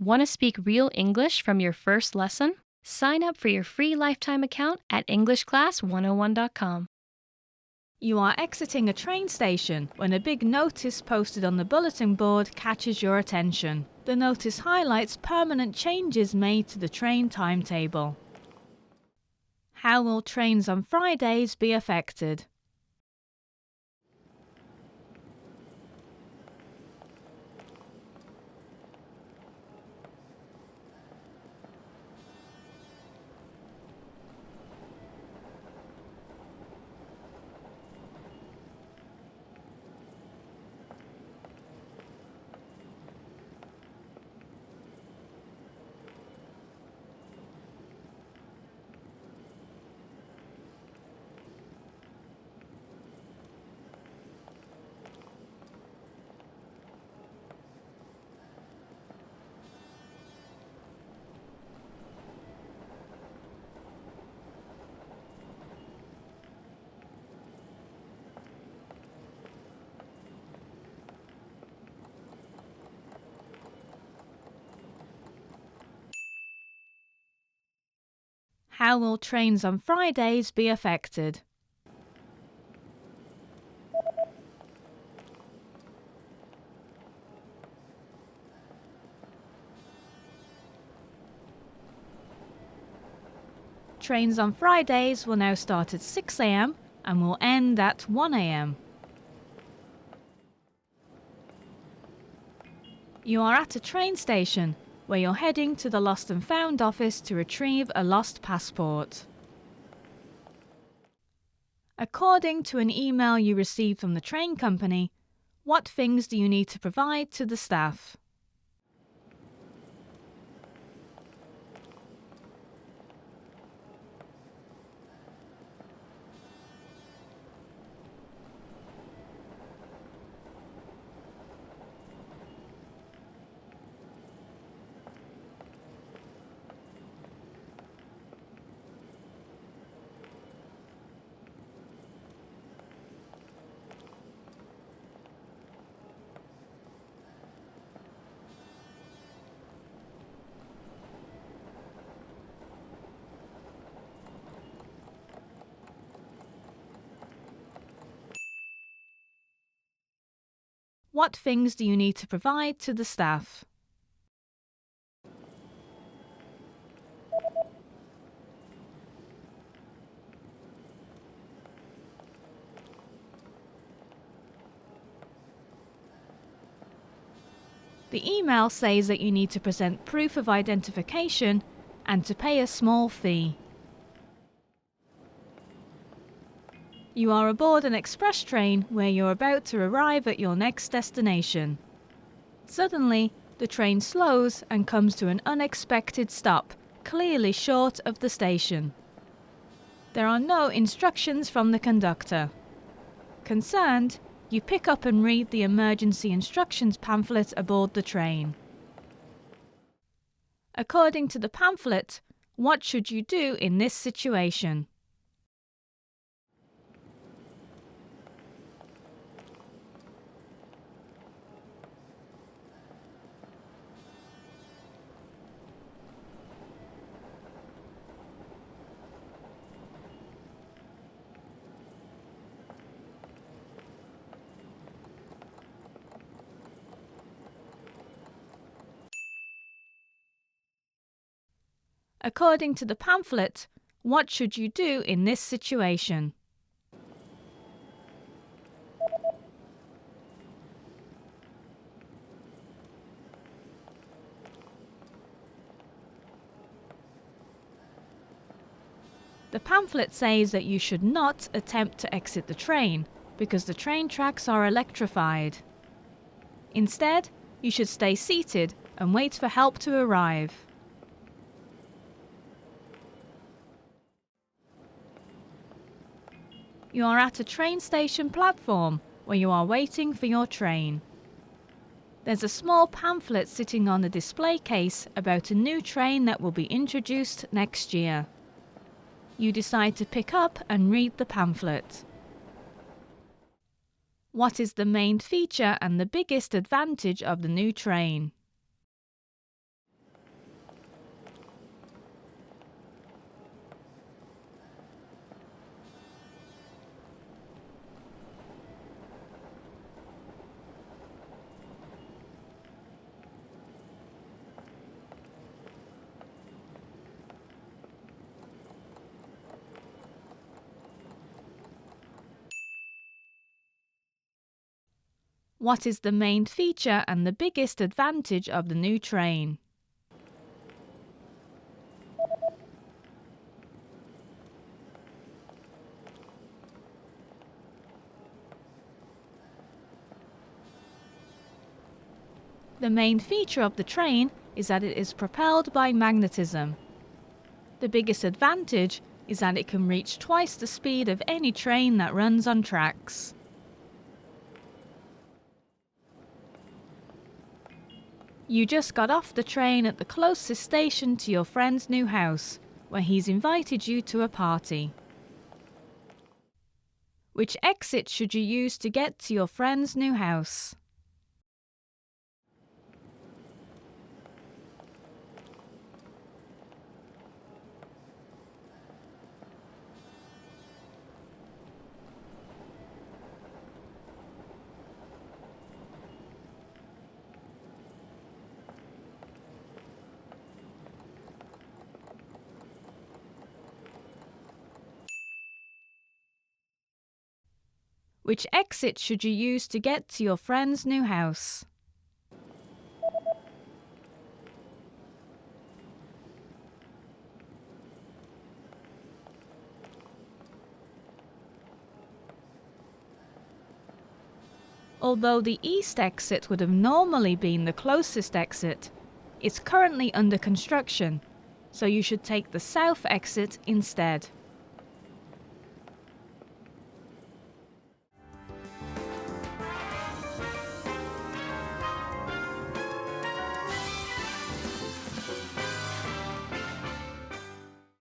Want to speak real English from your first lesson? Sign up for your free lifetime account at EnglishClass101.com. You are exiting a train station when a big notice posted on the bulletin board catches your attention. The notice highlights permanent changes made to the train timetable. How will trains on Fridays be affected? How will trains on Fridays be affected? Trains on Fridays will now start at 6 a.m. and will end at 1 a.m. You are at a train station where you're heading to the Lost and Found office to retrieve a lost passport. According to an email you received from the train company, what things do you need to provide to the staff? What things do you need to provide to the staff? The email says that you need to present proof of identification and to pay a small fee. You are aboard an express train where you're about to arrive at your next destination. Suddenly, the train slows and comes to an unexpected stop, clearly short of the station. There are no instructions from the conductor. Concerned, you pick up and read the emergency instructions pamphlet aboard the train. According to the pamphlet, what should you do in this situation? According to the pamphlet, what should you do in this situation? The pamphlet says that you should not attempt to exit the train because the train tracks are electrified. Instead, you should stay seated and wait for help to arrive. You are at a train station platform where you are waiting for your train. There's a small pamphlet sitting on the display case about a new train that will be introduced next year. You decide to pick up and read the pamphlet. What is the main feature and the biggest advantage of the new train? What is the main feature and the biggest advantage of the new train? The main feature of the train is that it is propelled by magnetism. The biggest advantage is that it can reach twice the speed of any train that runs on tracks. You just got off the train at the closest station to your friend's new house, where he's invited you to a party. Which exit should you use to get to your friend's new house? Which exit should you use to get to your friend's new house? Although the east exit would have normally been the closest exit, it's currently under construction, so you should take the south exit instead.